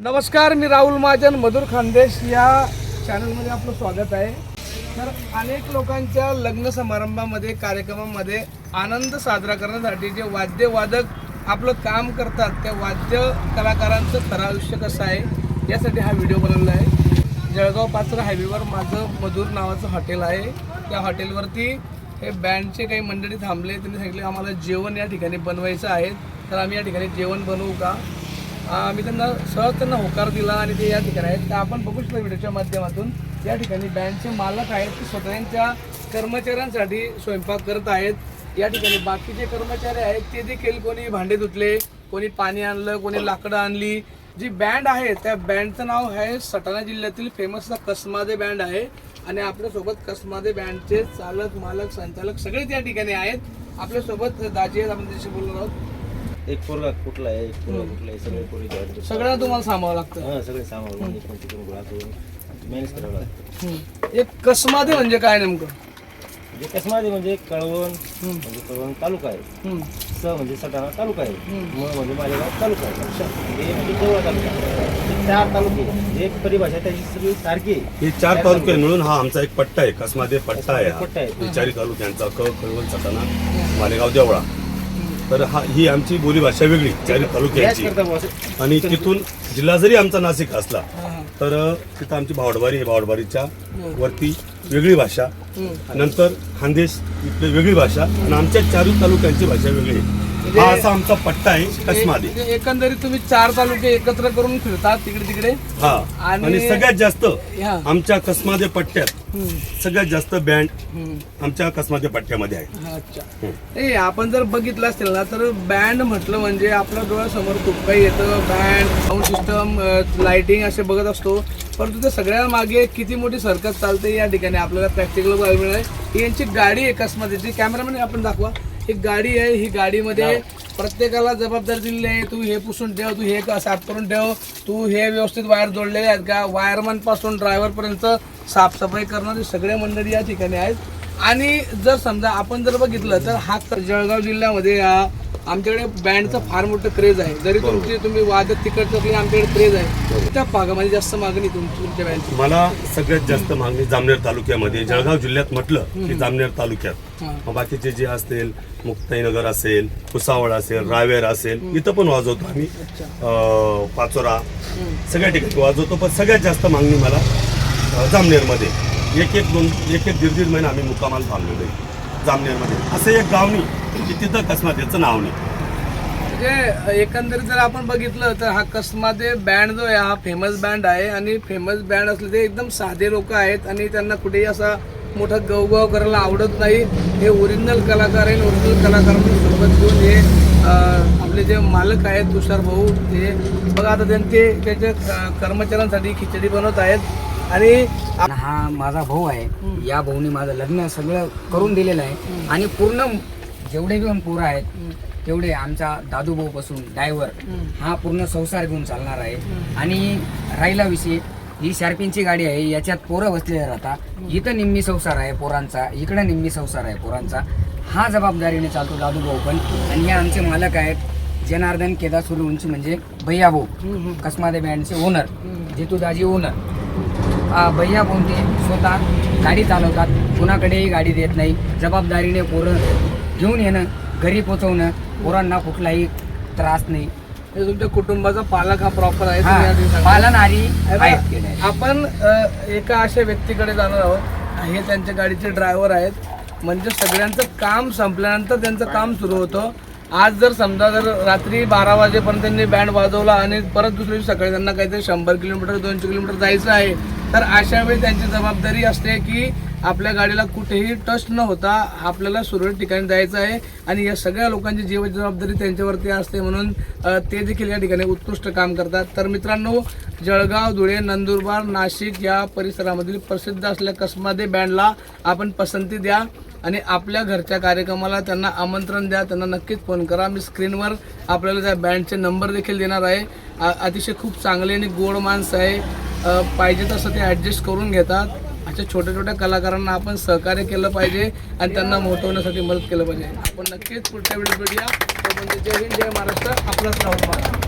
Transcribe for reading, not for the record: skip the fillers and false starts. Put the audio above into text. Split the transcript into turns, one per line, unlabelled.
नमस्कार, मी राहुल महाजन मधुर खानदेश या चॅनलमध्ये आपलं स्वागत आहे। तर अनेक लोकांच्या लग्न समारंभामध्ये कार्यक्रमामध्ये आनंद साजरा करण्यासाठी जे वाद्यवादक आपलं काम करतात त्या वाद्य कलाकारांचं खरं आयुष्य कसं आहे यासाठी हा व्हिडिओ बनवला आहे। जळगाव पाचरा हायवेवर माझं मधुर नावाचं हॉटेल आहे। त्या हॉटेलवरती हे बँडचे काही मंडळी थांबले, त्यांनी सांगितले आम्हाला जेवण या ठिकाणी बनवायचं आहे, तर आम्ही या ठिकाणी जेवण बनवू का। मी त्यांना होकार दिला आणि ते या ठिकाणी आहेत। तर आपण बघू शकतो व्हिडिओच्या माध्यमातून या ठिकाणी बँडचे मालक आहेत ते स्वतःच्या कर्मचाऱ्यांसाठी स्वयंपाक करत आहेत। या ठिकाणी बाकीचे कर्मचारी आहेत ते देखील कोणी भांडे धुतले, कोणी पाणी आणलं, कोणी लाकडं आणली। जी बँड आहे त्या बँडचं नाव आहे सटाणा जिल्ह्यातील फेमस कसमादे बँड आहे आणि आपल्यासोबत कसमादे बँडचे चालक मालक संचालक सगळेच या ठिकाणी आहेत। आपल्यासोबत दाजी आहेत, आपण त्याच्याशी बोलणार आहोत।
एक पोरगा कुठला आहे, एक पोरगा कुठला आहे, सगळे पोरी जॉईन
सगळं तुम्हाला सांभाळावं लागतं।
हां, सगळे सामान तिकडून गोळा करून मॅनेज करावं लागतं।
एक कसमादे म्हणजे काय नेमकं?
म्हणजे कसमादे म्हणजे कळवण, म्हणजे कळवण तालुका आहे, स म्हणजे सटाणा तालुका आहे, म म्हणजे मालेगाव तालुका आहे, हे म्हणजे जवळ तालुका आहे। 4 तालुके म्हणजे एक परिभाषा त्याची सगळी सारखी आहे।
हे 4 तालुके मिळून हा आमचा एक पट्टा आहे, कसमादे पट्टा आहे।
पट्टा आहे।
हे 4 तालुक्यांचा कळवण, सटाणा, मालेगाव, देवळा। तर ही आमची बोलीभाषा वेगळी 4 तालुक्याची, आणि तिथून जिल्हा जरी आमचा नाशिक असला तर तिथं आमची भावडबारी आहे, भावडबारीच्या वरती वेगळी भाषा, नंतर खानदेश इथली वेगळी भाषा आणि आमच्या 4 तालुक्यांची भाषा वेगळी आहे। हा असा आमचा पट्टा आहे कसमादे।
एकंदरीत तुम्ही 4 तालुके एकत्र करून फिरतात तिकडे तिकडे।
हा, आणि सगळ्यात जास्त आमच्या कसमादे पट्ट्यात सगळ्यात जास्त बँड आमच्या कसमादे पट्ट्यामध्ये आहे।
अच्छा, आपण जर बघितलं असेल ना तर बँड म्हटलं म्हणजे आपल्या डोळ्यासमोर खूप काही येतं। बँड, साऊंड सिस्टम, लाइटिंग असे बघत असतो, परंतु त्या सगळ्या मागे किती मोठी सर्कस चालते या ठिकाणी आपल्याला प्रॅक्टिकल बघायला मिळालं। ही यांची गाडी आहे कसमादेची, कॅमेरामॅन आपण दाखवा। एक गाडी आहे, ही गाडीमध्ये प्रत्येकाला जबाबदारी दिलेली आहे। तू हे पुसून ठेव, तू हे साफ करून ठेव, तू हे व्यवस्थित वायर जोडलेले आहेत का, वायरमन पासून ड्रायव्हर पर्यंत साफसफाई करणारी सगळे मंडळी या ठिकाणी आहेत। आणि जर समजा आपण जर बघितलं तर हा जळगाव जिल्ह्यामध्ये आमच्याकडे बँडचं फार मोठं क्रेज आहे। जरी तुम्ही वादक तिकडचं असले आमच्याकडे क्रेज आहे, त्या भागामध्ये जास्त मागणी तुमच्या बँडची।
मला सगळ्यात जास्त मागणी जामनेर तालुक्यामध्ये, जळगाव जिल्ह्यात म्हटलं की जामनेर तालुक्यात, बाकीचे जे असतील मुक्ताईनगर असेल, भुसावळ असेल, रावेर असेल, इथं पण वाजवतो आम्ही, पाचोरा सगळ्या ठिकाणी वाजवतो। पण सगळ्यात जास्त मागणी मला जामनेरमध्ये एक दीड महिना आम्ही मुक्कामाल थांबलेलो आहे जामनेरमध्ये। असं एक गाव नाही की तिथं कसमादेचं नाव नाही।
म्हणजे एकंदरीत जर आपण बघितलं तर हा कसमादे बँड जो आहे हा फेमस बँड आहे आणि फेमस बँड असले ते एकदम साधे लोक आहेत आणि त्यांना कुठेही असा मोठा गवगव करायला आवडत नाही। हे ओरिजिनल कलाकार आहे, ओरिजिनल कलाकारांना सोबत घेऊन हे आपले जे मालक आहेत तुषार भाऊ, ते बघा आता त्यांच्या कर्मचाऱ्यांसाठी खिचडी बनवत आहेत। आणि
हा माझा भाऊ आहे, या भाऊने माझं लग्न सगळं करून दिलेलं आहे आणि पूर्ण जेवढे पण पोरं आहेत तेवढे आमचा दादू भाऊ पासून ड्रायव्हर हा पूर्ण संसार घेऊन चालणार आहे। आणि राहिला विषय, ही शार्पिनची गाडी आहे, याच्यात पोरं बसलेले राहतात, इथं निम्मी संसार आहे पोरांचा, इकडं निम्मी संसार आहे पोरांचा। हा जबाबदारीने चालतो दादू भाऊ पण। आणि हे आमचे मालक आहेत जनार्दन केदार सूर्यवंशी म्हणजे भैया भाऊ, कसमादे बँडचे ओनर, जितू दाजी ओनर। भैया भाऊ ते स्वतः गाडी चालवतात, कुणाकडेही गाडी देत नाही, जबाबदारीने पोरं घेऊन येणं, घरी पोचवणं, पोरांना कुठलाही त्रास नाही।
तुमच्या कुटुंबाचा पालक हा प्रॉपर आहे,
पालनहारी
आपण एका अशा व्यक्तीकडे जाणार आहोत, हे त्यांच्या गाडीचे ड्रायव्हर आहेत। म्हणजे सगळ्यांचं काम संपल्यानंतर त्यांचं काम सुरू होतं। आज जर समजा जर रात्री 12 वाजेपर्यंत त्यांनी बँड वाजवला आणि परत दुसऱ्या दिवशी सकाळी त्यांना काहीतरी 100 किलोमीटर 200 किलोमीटर जायचं आहे, तर अशा वेळी त्यांची जबाबदारी असते की आपल्या गाडीला कुठेही टच न होता आपल्याला सुरळीत ठिकाणी जायचं आहे आणि या सगळ्या लोकांची जीवाची जबाबदारी त्यांच्यावरती असते, म्हणून ते देखील या ठिकाणी उत्कृष्ट काम करतात। तर मित्रांनो, जळगाव, धुळे, नंदुरबार, नाशिक या परिसरामधील प्रसिद्ध असलेल्या कसमादे बँडला आपण पसंती द्या आणि आपल्या घरच्या कार्यक्रमाला त्यांना आमंत्रण द्या, त्यांना नक्कीच फोन करा। मी स्क्रीनवर आपल्याला त्या बँडचे नंबर देखील देणार आहे। अतिशय खूप चांगले आणि गोड माणसं आहे, पाहिजे तसं ते ॲडजस्ट करून घेतात। अशा छोट्या छोट्या कलाकारांना आपण सहकार्य केलं पाहिजे आणि त्यांना मोठवण्यासाठी मदत केलं पाहिजे। आपण नक्कीच पुढच्या व्हिडिओ भेटूया। जय हिंद, जय महाराष्ट्र, आपलाच राहुल महाराज।